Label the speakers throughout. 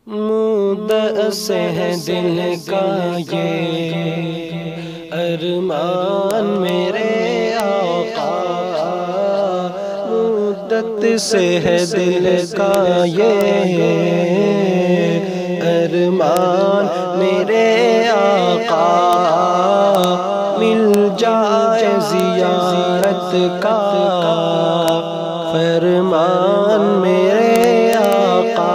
Speaker 1: مدعا سے ہے دل کا یہ ارمان میرے آقا، مدت سے ہے دل کا یہ ارمان میرے آقا، مل جائے زیارت کا فرمان میرے آقا،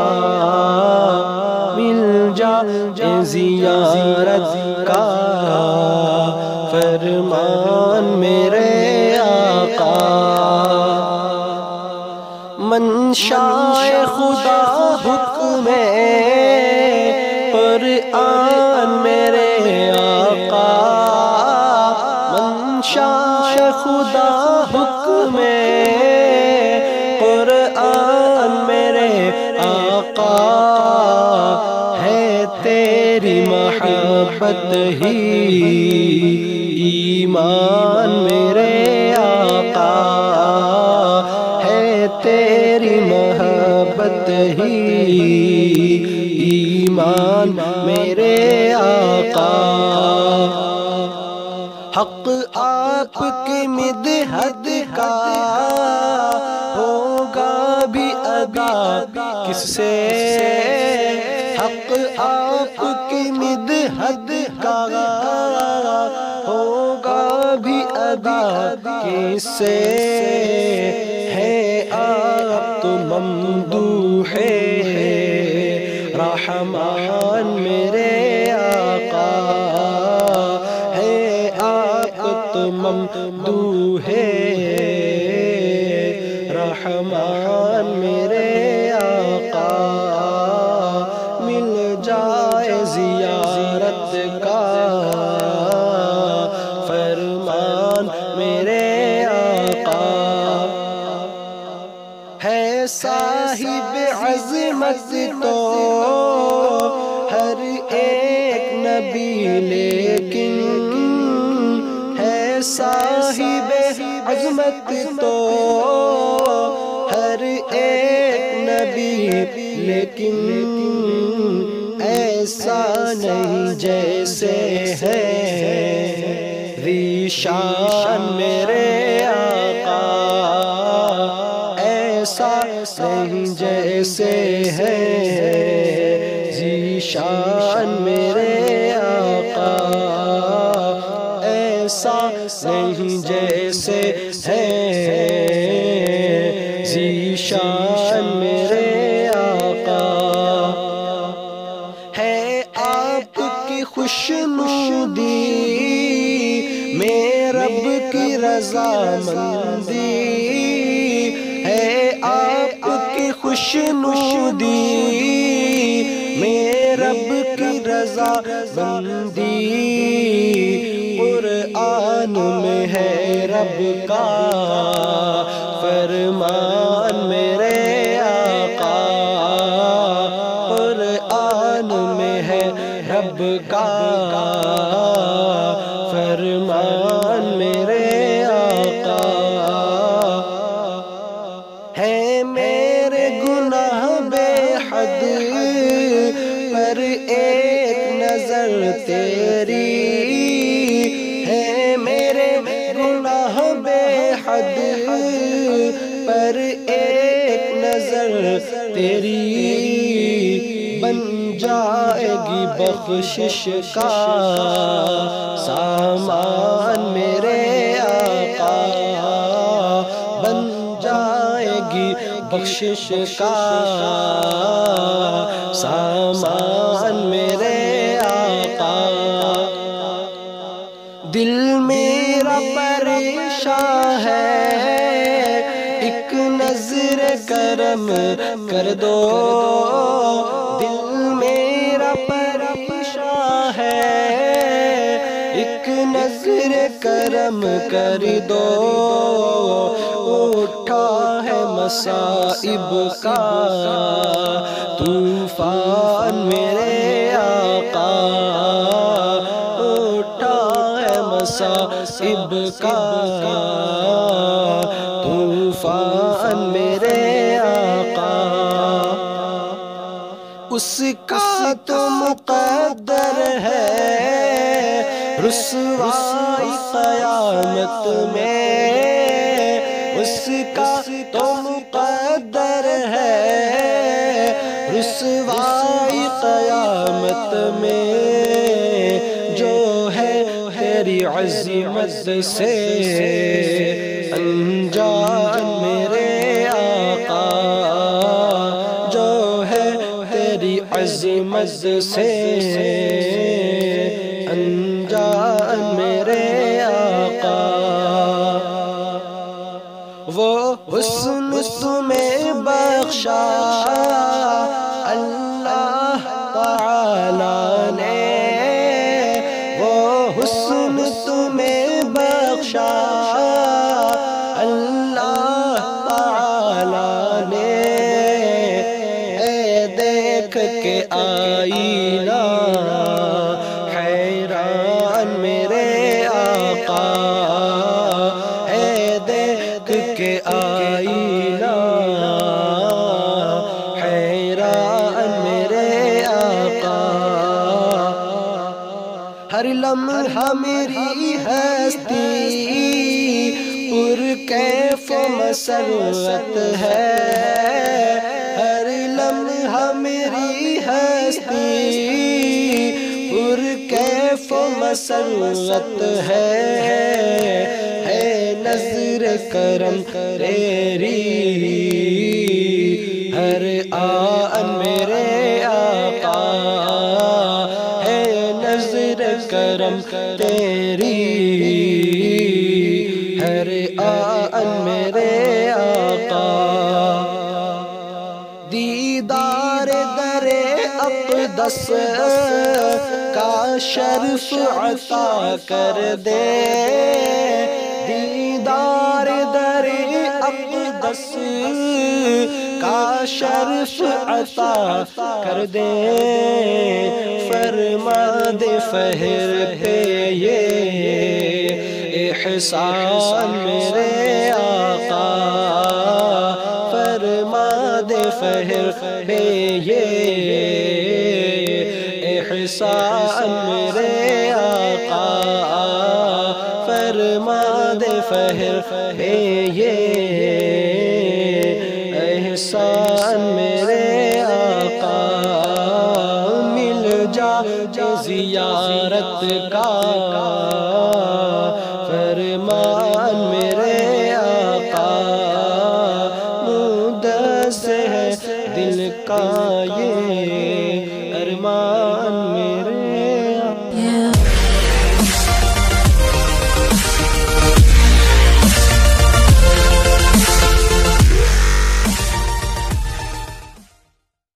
Speaker 1: مل جائے زیارت کا فرمان میرے آقا، منشاء خدا حکم قرآن میرے آقا، منشاء خدا حکم قرآن میرے آقا، ہے تیری محبت ہی ایمان میرے آقا، ہے تیری محبت ہی ایمان میرے آقا، حق آپ کی مدحت کا ہوگا بھی ادا کس سے، حق آپ کی مدحت کا ہوگا بھی ادا کس سے، ہے آپ تو ممدوح رحمان میرے آقا، ہے آپ تو ممدوح رحمان میرے آقا، مل جائے زیارت کا فرمان میرے آقا، ہے صاحب عظمت تو ہر ایک نبی لیکن، ہے صاحب عظمت تو ہر ایک نبی لیکن، ایسا نہیں جیسے ہے ذیشان میرے آقا، ایسا نہیں جیسے ہے ذیشان میرے آقا، ایسا نہیں جیسے ہے ذیشان میرے آقا، ہے آپ کی خوشنودی میں رب کی رضامندی، ہے آپ کی خوشنودی میں رب کی رضامندی، قرآن میں ہے رب کا فرمان میرے آقا، قرآن میں ہے رب کا فرمان میرے آقا، ہے میرے گناہ بے حد پر ایک نظر تیری، ہے میرے گناہ بے حد پر ایک نظر تیری، بن جائے گی بخشش کا سامان میرے آقا، بن جائے گی بخشش کا سامان میرے آقا، دل میرا پریشان ہے ایک نظر کرم کر دو، دل میرا پریشان ہے ایک نظر کرم کر دو، اٹھا ہے مصائب کا طوفان میرے آقا، اٹھا ہے مصائب کا طوفان میرے آقا، اس کا تو مقدر ہے رسوائی قیامت میں، اس کا تو مقدر ہے رسوائی قیامت میں، جو ہے تیری عظمت سے انجان میرے آقا، جو ہے تیری عظمت سے انجان میرے آقا، وہ حسن تمہیں بخشا اللہ تعالیٰ نے، وہ حسن تمہیں بخشا اللہ تعالیٰ نے، اے دیکھ کے آئینہ حیران میرے آقا، اے دیکھ کے آئینہ حیران میرے آقا، ہر لمحہ میری ہستی پر کیف و مسرت ہے، ہر لمحہ میری ہستی پر کیف و مسرت ہے نظر کرم تیری ہر آن میرے آقا، ہے نظر کرم تیری ہر آن میرے آقا، دیدار در اقدس کا شرف عطا کر دے، دیدار در اقدس کا شرف عطا کر دے، فرما دے فہر پہ یہ احسان میرے آقا، فرما دے فہر پہ یہ احسان میرے آقا، فرما دے فہر پہ یہ احسان میرے آقا، مل جا زیارت کا